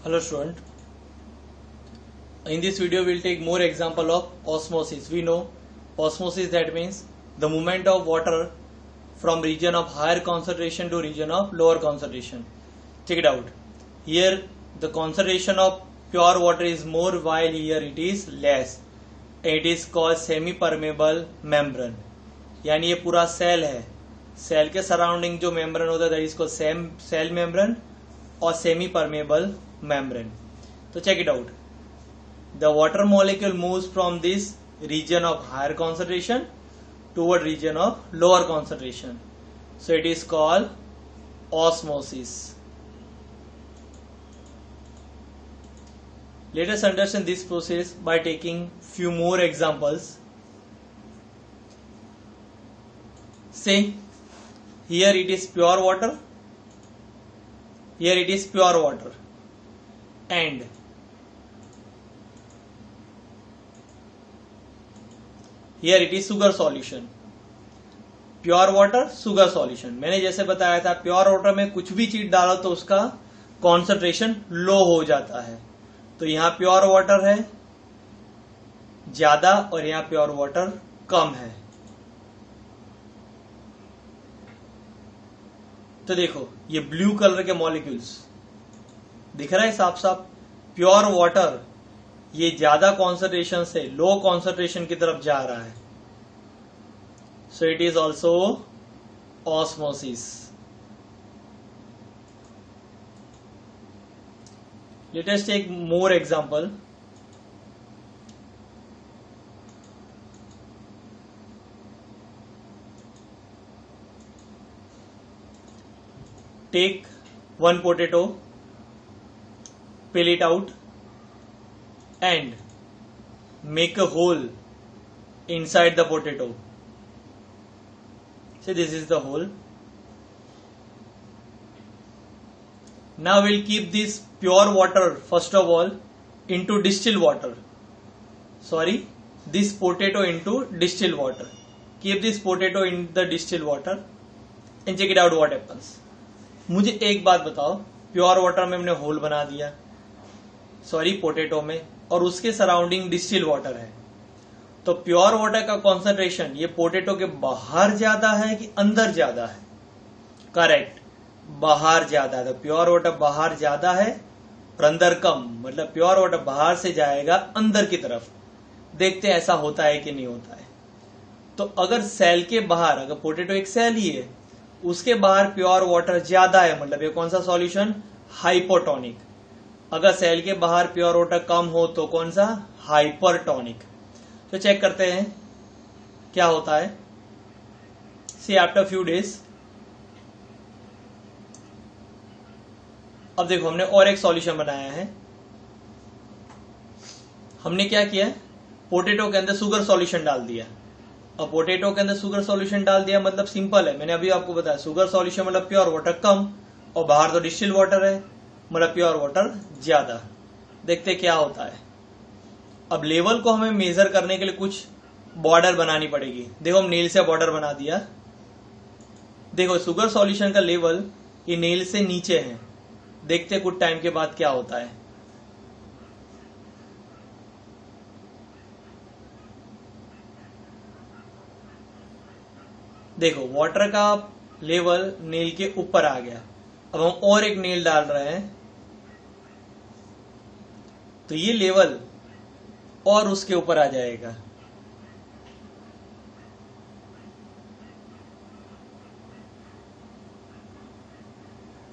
Hello student. In this video we'll take more example of osmosis. We know osmosis, that means the movement of water from region of higher concentration to region of lower concentration. Check it out. Here the concentration of pure water is more while here it is less. It is called semi permeable membrane. यानी ये पूरा cell है, cell के surrounding जो membrane होता है that is called cell membrane और semi permeable membrane. So check it out. The water molecule moves from this region of higher concentration toward region of lower concentration. So it is called osmosis. Let us understand this process by taking few more examples. Say here it is pure water. Here it is pure water. And here it is sugar solution. Pure water sugar solution. मैंने जैसे बताया था pure water में कुछ भी चीज डालो तो उसका कॉन्सेंट्रेशन लो हो जाता है. तो यहां प्योर वाटर है ज्यादा और यहां प्योर वाटर कम है. तो देखो ये ब्लू कलर के मॉलिक्यूल्स दिख रहा है साफ साफ. प्योर वाटर ये ज्यादा कॉन्सेंट्रेशन से लो कॉन्सेंट्रेशन की तरफ जा रहा है. So it is also osmosis. Let us take more example. Take one potato, peel it out and make a hole inside the potato. See, this is the hole. Now we'll keep this pure water first of all into distilled water. This potato into distilled water. Keep this potato in the distilled water and check it out what happens. मुझे एक बात बताओ, pure water में हमने whole बना दिया potato में और उसके सराउंडिंग डिस्टिल वाटर है. तो प्योर वाटर का कॉन्सेंट्रेशन ये पोटैटो के बाहर ज्यादा है कि अंदर ज्यादा है? करेक्ट, बाहर ज्यादा है. तो प्योर वाटर बाहर ज्यादा है और अंदर कम, मतलब प्योर वाटर बाहर से जाएगा अंदर की तरफ. देखते हैं ऐसा होता है कि नहीं होता है. तो अगर सेल के बाहर, अगर पोटैटो एक सेल ही है उसके बाहर प्योर वाटर ज्यादा है, मतलब ये कौन सा सॉल्यूशन? हाइपोटोनिक. अगर सेल के बाहर प्योर वाटर कम हो तो कौन सा? हाइपरटोनिक. तो चेक करते हैं क्या होता है. सी आफ्टर फ्यू डेज. अब देखो हमने और एक सॉल्यूशन बनाया है. हमने क्या किया? पोटैटो के अंदर शुगर सॉल्यूशन डाल दिया. अब पोटैटो के अंदर शुगर सॉल्यूशन डाल दिया मतलब सिंपल है, मैंने अभी आपको बताया शुगर सॉल्यूशन मतलब प्योर वाटर कम और बाहर तो डिस्टिल वाटर है मतलब प्योर वाटर ज्यादा. देखते क्या होता है. अब लेवल को हमें मेजर करने के लिए कुछ बॉर्डर बनानी पड़ेगी. देखो हम नेल से बॉर्डर बना दिया. देखो शुगर सॉल्यूशन का लेवल ये नेल से नीचे है. देखते कुछ टाइम के बाद क्या होता है. देखो वाटर का लेवल नेल के ऊपर आ गया. अब हम और एक नेल डाल रहे हैं तो ये लेवल और उसके ऊपर आ जाएगा.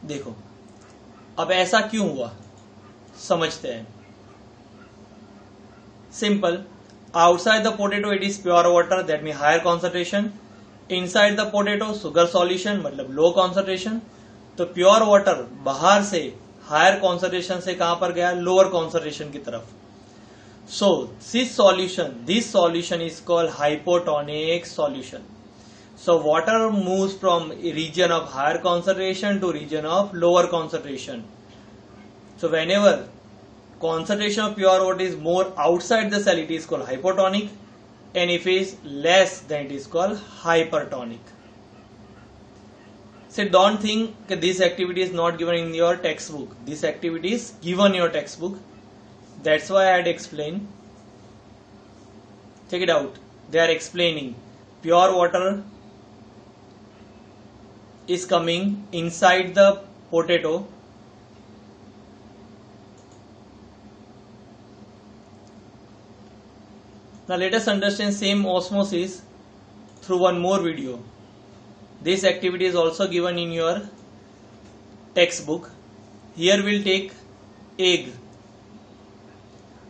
देखो अब ऐसा क्यों हुआ समझते हैं. Simple. Outside the potato it is pure water that mean higher concentration. Inside the potato sugar solution मतलब लो कॉन्सेंट्रेशन. तो प्योर वाटर बाहर से हायर कॉन्सेंट्रेशन से कहां पर गया? लोअर कॉन्सेंट्रेशन की तरफ. So this solution is called hypotonic solution. So water moves from region of higher concentration to region of lower concentration. So whenever concentration of pure water is more outside the cell it is called hypotonic, and if it is less then it is called hypertonic. So don't think that this activity is not given in your textbook. This activity is given in your textbook. That's why I had explained. Check it out. They are explaining pure water is coming inside the potato. Now let us understand same osmosis through one more video. This activity is also given in your textbook. Here we'll take egg.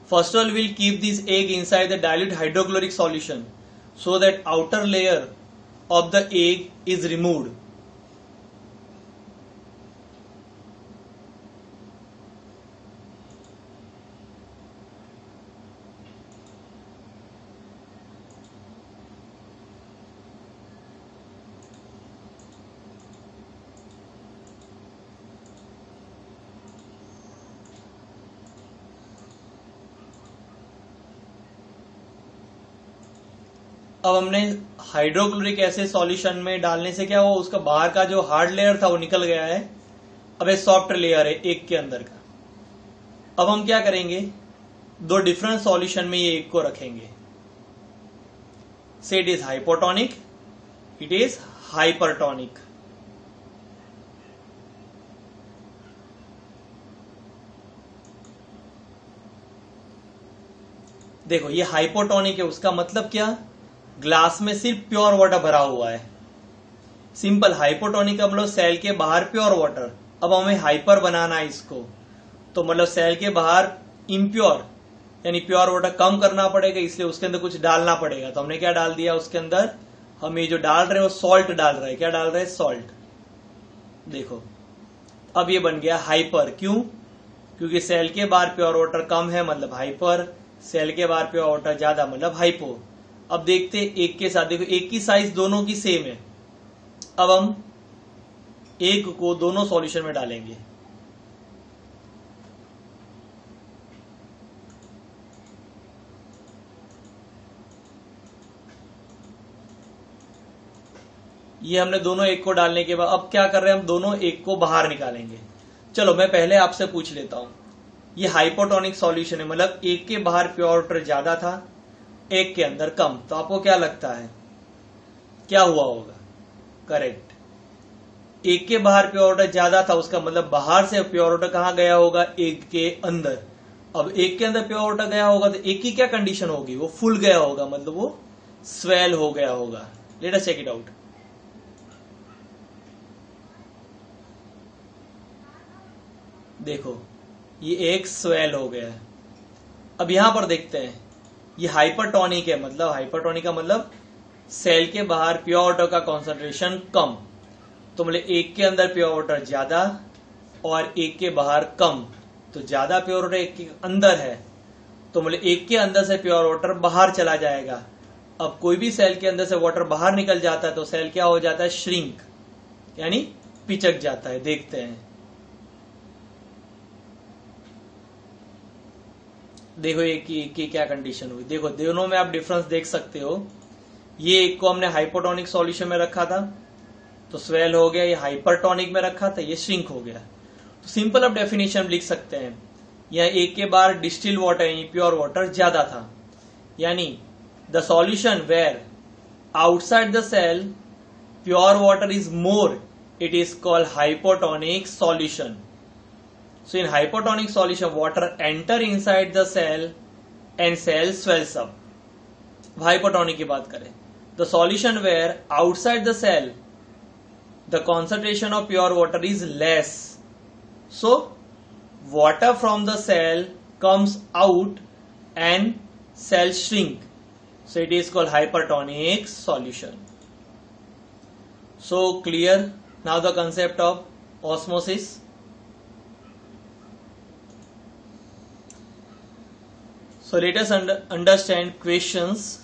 First of all, we'll keep this egg inside the dilute hydrochloric solution so that outer layer of the egg is removed. अब हमने hydrochloric acid solution में डालने से क्या हुआ, उसका बाहर का जो हार्ड लेयर था वो निकल गया है. अब एक सॉफ्ट लेयर है एग के अंदर का. अब हम क्या करेंगे, दो डिफरेंट सॉल्यूशन में ये एग को रखेंगे. से it is hypotonic, it is hypertonic. देखो ये हाइपोटोनिक है, उसका मतलब क्या, ग्लास में सिर्फ प्योर वाटर भरा हुआ है. सिंपल. हाइपोटोनिक का मतलब सेल के बाहर प्योर वाटर. अब हमें हाइपर बनाना है इसको, तो मतलब सेल के बाहर इम्प्योर यानी प्योर वाटर कम करना पड़ेगा, इसलिए उसके अंदर कुछ डालना पड़ेगा. तो हमने क्या डाल दिया उसके अंदर, हम ये जो डाल रहे हैं वो सॉल्ट डाल रहे हैं. क्या डाल रहे हैं, सॉल्ट. देखो अब ये बन गया हाइपर. क्यों, क्योंकि सेल के बाहर प्योर वाटर कम है मतलब हाइपर, सेल के बाहर प्योर वाटर ज्यादा मतलब हाइपो. अब देखते एक के साथ. देखो एक की साइज दोनों की सेम है. अब हम एक को दोनों सॉल्यूशन में डालेंगे. ये हमने दोनों एक को डालने के बाद अब क्या कर रहे हैं, हम दोनों एक को बाहर निकालेंगे. चलो मैं पहले आपसे पूछ लेता हूं, ये हाइपोटोनिक सॉल्यूशन है मतलब एक के बाहर प्योर वाटर ज्यादा था, एक के अंदर कम. तो आपको क्या लगता है क्या हुआ होगा, करेक्ट. एक के बाहर प्योर वाटर ज्यादा था, उसका मतलब बाहर से प्योर वाटर कहां गया होगा, एक के अंदर. अब एक के अंदर प्योर वाटर गया होगा तो एक की क्या कंडीशन होगी, वो फुल गया होगा मतलब वो स्वेल हो गया होगा. Let us check it out. देखो ये एक स्वेल हो गया है. अब यहां पर देखते हैं ये हाइपरटोनिक है, मतलब हाइपरटोनिक का मतलब सेल के बाहर प्योर वाटर का कॉन्सेंट्रेशन कम. तो मतलब एक के अंदर प्योर वाटर ज्यादा और एक के बाहर कम. तो ज्यादा प्योर वाटर एक के अंदर है तो मतलब एक के अंदर से प्योर वाटर बाहर चला जाएगा. अब कोई भी सेल के अंदर से वाटर बाहर निकल जाता है तो सेल क्या हो जाता है, श्रिंक यानी पिचक जाता है. देखते हैं. देखो एक की क्या कंडीशन हुई. देखो दोनों में आप डिफरेंस देख सकते हो. ये एक को हमने हाइपोटोनिक सॉल्यूशन में रखा था तो स्वेल हो गया, ये हाइपरटोनिक में रखा था ये श्रिंक हो गया. तो सिंपल अब डेफिनेशन लिख सकते हैं, यह एक के बार डिस्टिल वाटर यानी प्योर वाटर ज्यादा था, यानी the solution where outside the cell pure water is more, it is called hypotonic solution. So in hypotonic solution, water enter inside the cell and cell swells up. Hypotonic की बात करें, the solution where outside the cell the concentration of pure water is less, so water from the cell comes out and cells shrink. So it is called hypertonic solution. So clear now the concept of osmosis. So let us understand questions.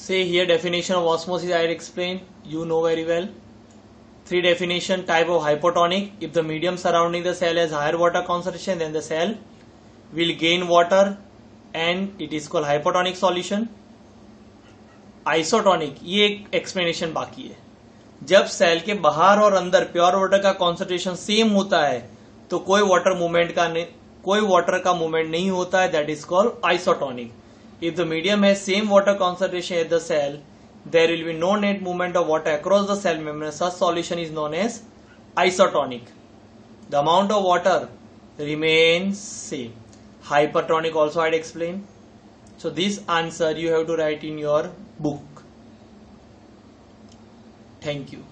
Say here definition of osmosis I had explained, you know very well. 3 definition, type of hypotonic. If the medium surrounding the cell has higher water concentration, then the cell will gain water and it is called hypotonic solution. Isotonic, ये एक explanation बाकी है. जब cell के बाहर और अंदर pure water का कॉन्सेंट्रेशन सेम होता है तो कोई वाटर का मूवमेंट नहीं होता है, that is called isotonic. If the medium has same water concentration at the cell, there will be no net movement of water across the cell membrane. Such solution is known as isotonic. The amount of water remains same. Hypertonic also I had explained. So this answer you have to write in your book. Thank you.